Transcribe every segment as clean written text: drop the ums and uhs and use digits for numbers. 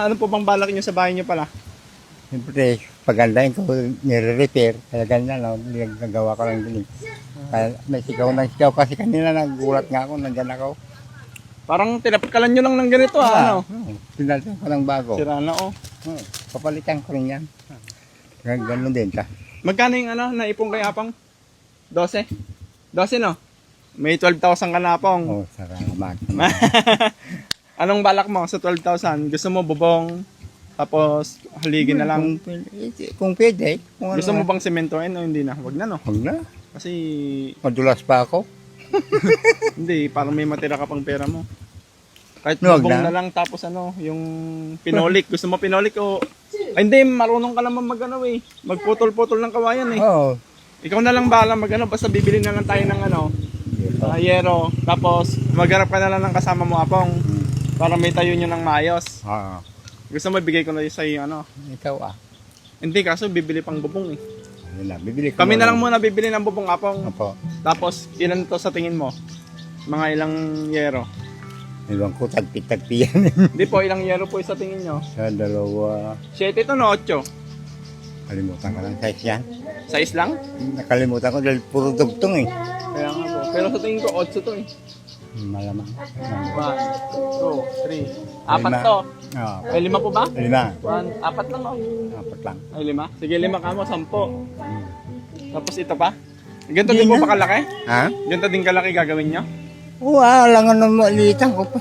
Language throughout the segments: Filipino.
Ano po bang balak niyo sa bahay niyo pala? Siyempre, pagandahin ko, nire-repair. Kaya ganyan, no? Nagagawa ko lang din. Kaya may sigaw ng sigaw kasi kanina nagulat nga ako, nandyan ako. Parang tinapkalan niyo lang ng ganito ano? Pinalitan ko ng bago. Sira na Papalitan ko rin yan. Ganun din ta. Magkano yung naipong kay Apong? 12? 12 no? May 12,000 ka na Apong. Oh, salamat. Anong balak mo sa 12,000? Gusto mo bubong? Tapos haligin na lang? Kung pwede. Kung Gusto mo bang sementoin o hindi na? Wag na no? Huwag na. Kasi Madulas pa ako. hindi, parang may matira ka pang pera mo. Kahit Wag bubong na. na lang tapos yung pinolik. Gusto mo pinolik o... Ay, hindi, marunong ka naman magputol-putol ng kawayan eh. Oo. Ikaw na lang bahala basta bibili na lang tayo ng yero. Tapos magharap ka na lang ng kasama mo Apong para may tayo nyo ng maayos. Oo. Gusto mo ibigay ko na sa iyo Ikaw Hindi, kaso bibili pang bubong eh. Ayun na, bibili ko Kami na lang muna bibili ng bubong Apong. Opo. Tapos ilan to sa tingin mo? Mga ilang yero? Ilang ko, tagpi-tagpi yan. Hindi po, ilang yero po sa tingin nyo? Sa dalawa. 7 to no, 8? Kalimutan ko lang size yan. Size lang? Nakalimutan ko dahil puro dugtong eh. Kaya nga po. Pero sa tingin ko, 8 to eh. Malamang. 1, 2, 3. Apat to. Oo. Ay, 5 po ba? 5. 4 lang oh. Apat lang. Ay, 5? Sige, 5 ka mo, 10. Tapos ito pa? Ganito din po ba kalaki? Ha? Ganito din kalaki gagawin nyo? Oo, alangan na malitan ko pa.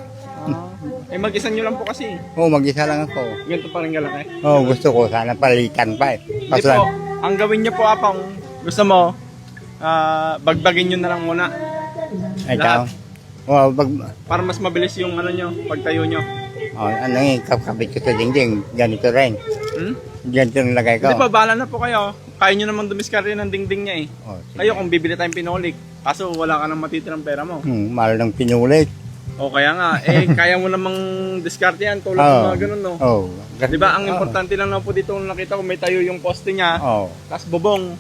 Eh, mag-isa nyo lang po kasi. Oo, mag-isa lang ako. Ganito pa rin kalaki. Oo, gusto ko sana palitan pa eh. Hindi po. Ang gawin nyo po, Apong, gusto mo, bagbagin nyo na lang muna. Ikaw? Oo, Para mas mabilis yung nyo, pagtayo nyo. ano yung kapit ko sa dingding. Ganito rin. Ganito yung lagay ko. Hindi po, bahala na po kayo. Kaya nyo naman dumiskarte ng dingding niya eh. Oh, sige. Kayo kung bibili tayong pinolik, kaso wala ka nang matitirang pera mo. Mahal ng pinulit. O kaya nga, kaya mo namang diskarte yan, tulad ng mga ganun no. Oo. Di ba ang importante lang na po dito kung nakita ko may tayo yung poste niya, Oo. tapos bubong.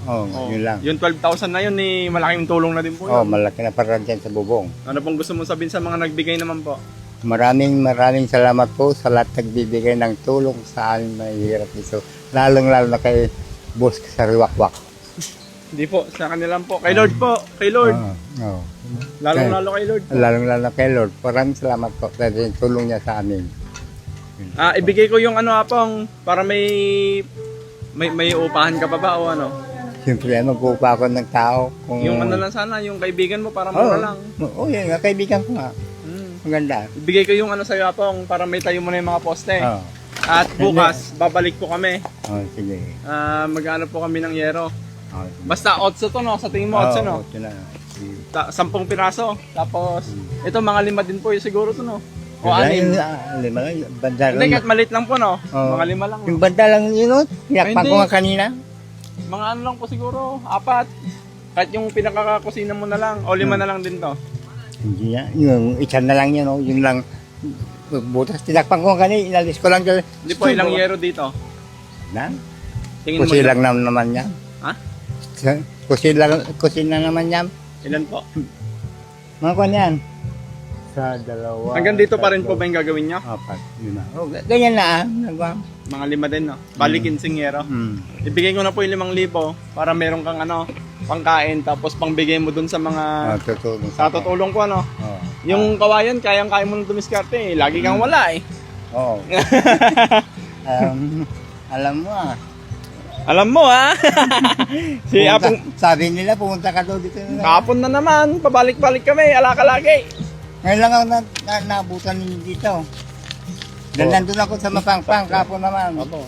Oo, yun lang. Yung 12,000 na yun, malaking tulong na din po Oo, yun. malaki na para dyan sa bubong. Ano pong gusto mong sabihin sa mga nagbigay naman po? Maraming salamat po sa lahat nagbibigay ng tulong sa amin mahihirap ito. Lalong-lalo na kay Boss sa Riwakwak. Hindi po, sa kanila po. Kay Lord po, kay Lord. Oo. Lalong-lalo kay Lord po. Lalong-lalo kay Lord. Maraming salamat po sa tulong niya sa amin. Ibigay ko yung Apong, para may upahan ka pa ba o ano? Siyempre, mag-uupa ako ng tao. Kung... Yung lang sana, yung kaibigan mo, para mura lang. Oo, yun nga, kaibigan ko nga. Maganda. Ibigay ko yung sa'yo Apong, para may tayo muna yung mga poste. Oo. At bukas, babalik po kami. Oo, sige. Mag-ano po kami ng yero. Oo, sige. Basta 8 to no, sa tingin mo 8 no? 8 na. 10 piraso. Tapos, ito mga 5 din po yung siguro to no? O Wala 6. yun, Lima lang. Banda Hindi, lang. kahit maliit lang po no? Oo. Mga 5 lang. Yung banda lang yun, no? Pinakpan Hindi. ko nga kanina. Mga ano lang po siguro, 4. Kahit yung pinakakakusina mo na lang, o 5 na lang din to. Hindi na. Yung isa na lang yun, no? Yun lang. Butas, tinakpan ko nga kanina. Inalis ko lang dyan. Hindi po, ilang yero dito? Na? Tingin mo Kusilang naman yan. Ha? Kusina naman yan. Ilan po? Mga kwan yan. Sa dalawa. Hanggang dito pa rin po ba yung gagawin nyo? 4, 5. Oh, ganyan na Nagwa. Mga 5 din no? Bali 15 yero. Ibigay ko na po yung 5,000 para meron kang pangkain tapos pangbigay mo dun sa mga Tutulong. tutulong ko Oo. Yung kawayan, kayang-kaya mo nang dumiskarte eh. Lagi kang wala eh. Oo. Alam mo Alam mo ha? Si Apong, Sabi nila pumunta ka daw dito. kahapon na naman, pabalik-balik kami, alaka lagi. Ngayon lang ako naabutan ninyo dito. Dahil nandun ako sa Mapangpang, kapon naman. Opo.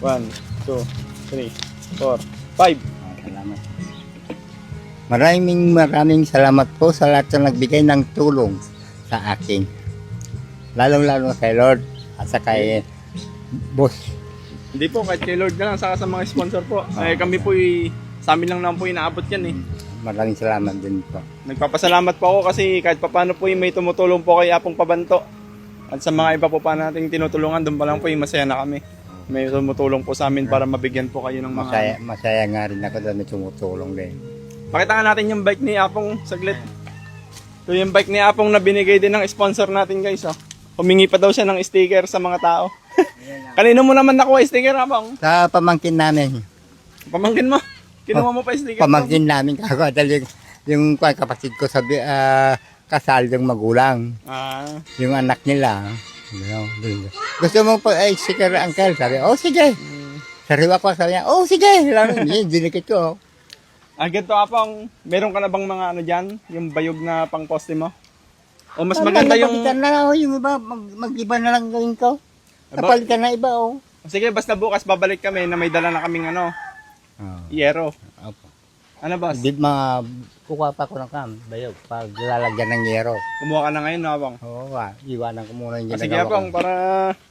1, 2, 3, 4, 5. Salamat. Maraming salamat po sa lahat na nagbigay ng tulong sa akin. Lalong-lalo kay Lord at sa kay Boss. Hindi po, kahit kay Lord na lang, saka sa mga sponsor po. Kami po sa amin lang naman po inaabot yan eh. Maraming salamat din po. Nagpapasalamat po ako kasi kahit papano po may tumutulong po kay Apong Pabanto. At sa mga iba po pa nating tinutulungan, doon pa lang po masaya na kami. May tumutulong po sa amin para mabigyan po kayo ng mga... Masaya nga rin ako doon na tumutulong din. Pakita nga natin yung bike ni Apong saglit. Ito yung bike ni Apong na binigay din ng sponsor natin guys. Oh. Humingi pa daw siya ng sticker sa mga tao. Kanino mo naman nakuha sticker, Abang? Sa pamangkin namin. Pamangkin mo? Kinuha mo pa sticker? Pamangkin namin kako. Dahil yung kapatid ko sabi, kasal yung magulang. Ah, Yung anak nila. Gusto mo pa ay sticker, uncle? Sabi, oh sige. Sariwa ko, sabi niya, oh sige. Dinikit ko. ganito, Apong. Meron ka na bang mga ano dyan? Yung bayog na pang poste mo? O mas maganda yung... Napalitan na lang ako yung iba. Mag-iba na lang gawin ko. Napalitan na iba, oh. Sige, basta bukas babalik kami na may dala na kaming ano, yero. Opo. Ano, boss? Di kukuha pa ko ng bayog pag lalagyan ng yero. Kumuha ka na ngayon, no, Apong? Oo iwanan ko muna yung Sige, ginagawa Apong, para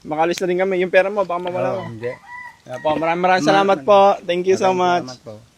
makalis na din kami. Yung pera mo, baka mawala mo. Hindi. Apong, maraming salamat po. Thank you so much. Salamat po.